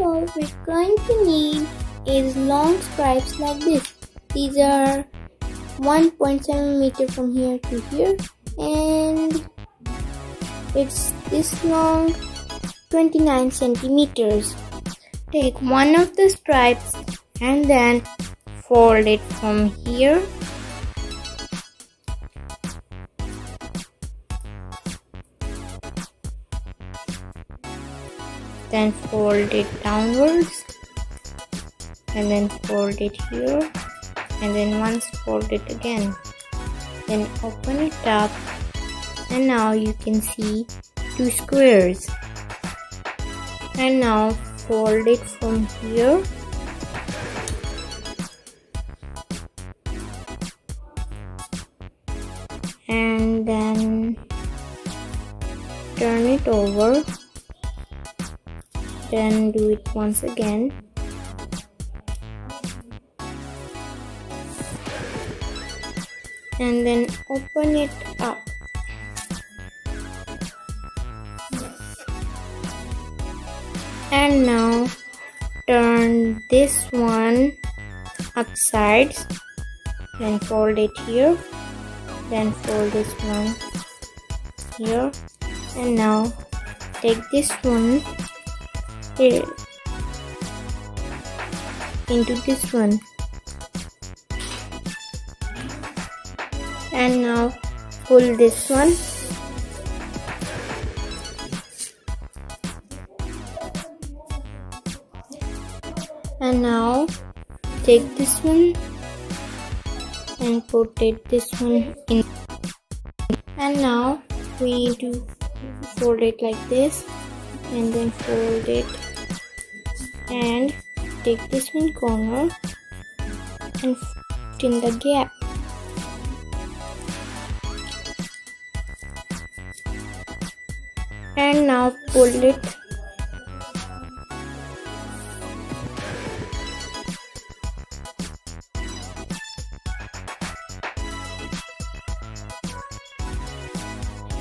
all we're going to need is long stripes like this. These are 1.7 meter from here to here, and it's this long, 29 centimeters. Take one of the stripes and then fold it from here. Then fold it downwards, and then fold it here, and then once fold it again. Then open it up, and now you can see two squares. And now fold it from here, and then turn it over. Then do it once again. And then open it up. And now turn this one upsides. Then fold it here. Then fold this one here. And now take this one here into this one, and now pull this one, and now take this one and put it this one in, and now we need to fold it like this, and then fold it and take this one corner and put in the gap. And now pull it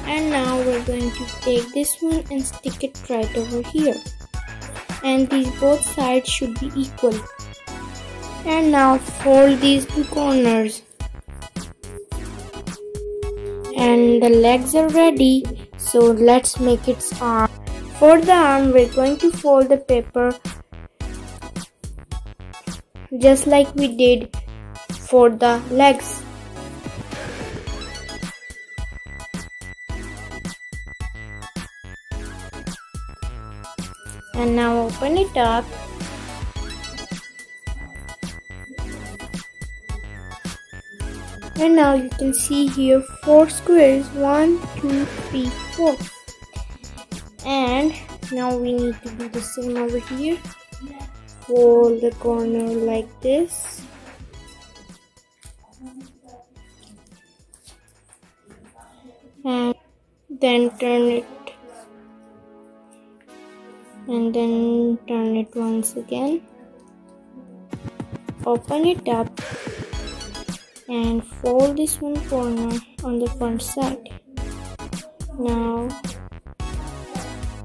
and now we're going to take this one and stick it right over here, and these both sides should be equal. And now fold these two corners, and the legs are ready, so let's make its arm. For the arm, we're going to fold the paper just like we did for the legs. And now open it up, and now you can see here 4 squares, 1, 2, 3, 4. And now we need to do the same over here. Fold the corner like this, and then turn it, and then turn it once again. Open it up and fold this one corner on the front side. Now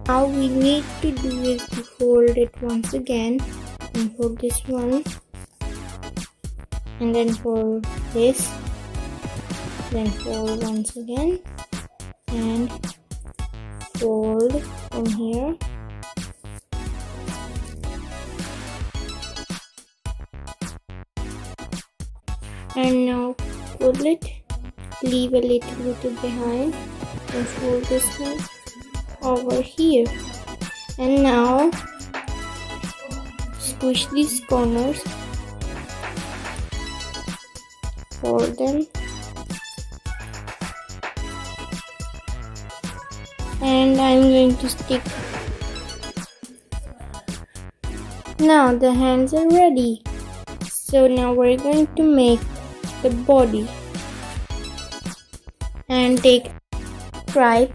all we need to do is to fold it once again, and fold this one, and then fold this, then fold once again, and fold from here, and now pull it, leave a little bit behind, and fold this one over here. And now squish these corners, fold them, and I'm going to stick. Now the hands are ready, so now we're going to make the body, and take stripe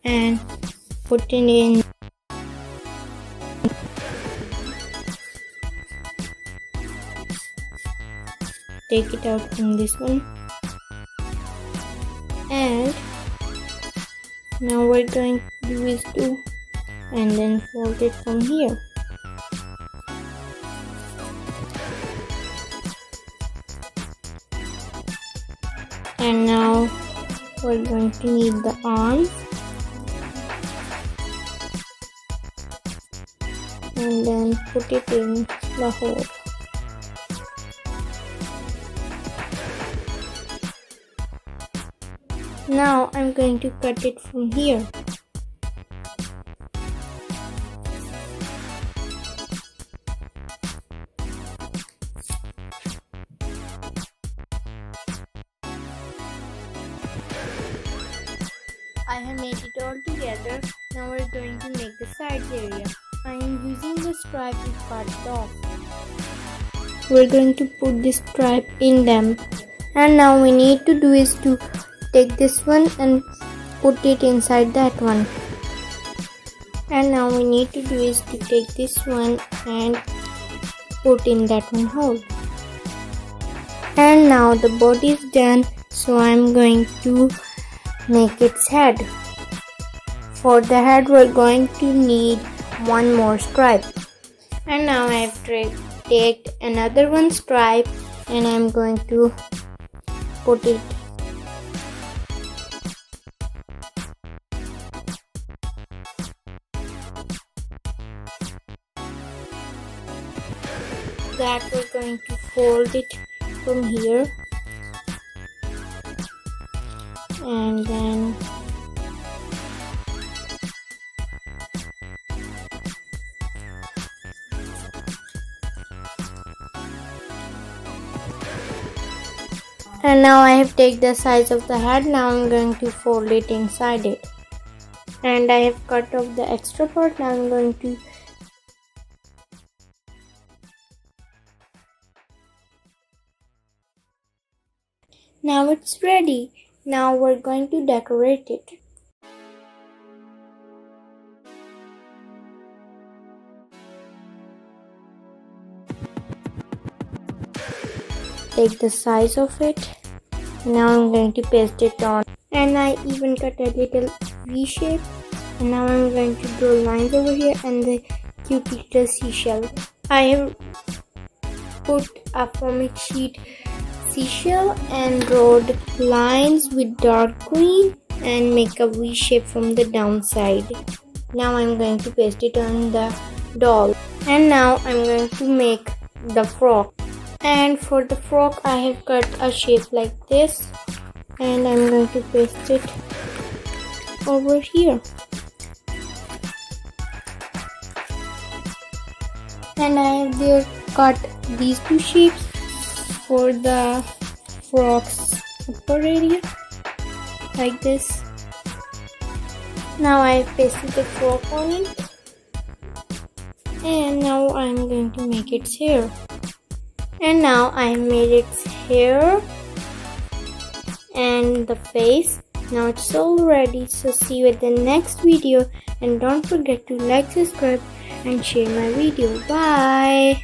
and put it in, take it out from this one, and now we're going to do is 2, and then fold it from here. And now we're going to need the arms. And then put it in the hole. Now I'm going to cut it from here. I have made it all together. Now we're going to make the sides area. I am using the stripe we cut off. We're going to put this stripe in them. And now we need to do is to take this one and put it inside that one. And now we need to do is to take this one and put in that one hole. And now the body is done, so I'm going to make its head. For the head we're going to need one more stripe. And now I have take another one stripe and I'm going to put it. That we're going to fold it from here and then now I have taken the size of the head. Now I'm going to fold it inside it, and I have cut off the extra part. Now I'm going to Now it's ready. Now we're going to decorate it. Take the size of it. Now I'm going to paste it on. And I even cut a little V shape. And now I'm going to draw lines over here and the cute little seashell. I have put a comic sheet seashell and drawed lines with dark green and make a V shape from the downside. Now I'm going to paste it on the doll. And now I'm going to make the frog. And for the frog I have cut a shape like this and I'm going to paste it over here. And I have there cut these two shapes for the frog's upper area like this. Now I have pasted the frog on it and now I'm going to make its hair. And now I made its hair and the face. Now it's all ready, so see you at the next video and don't forget to like, subscribe and share my video. Bye.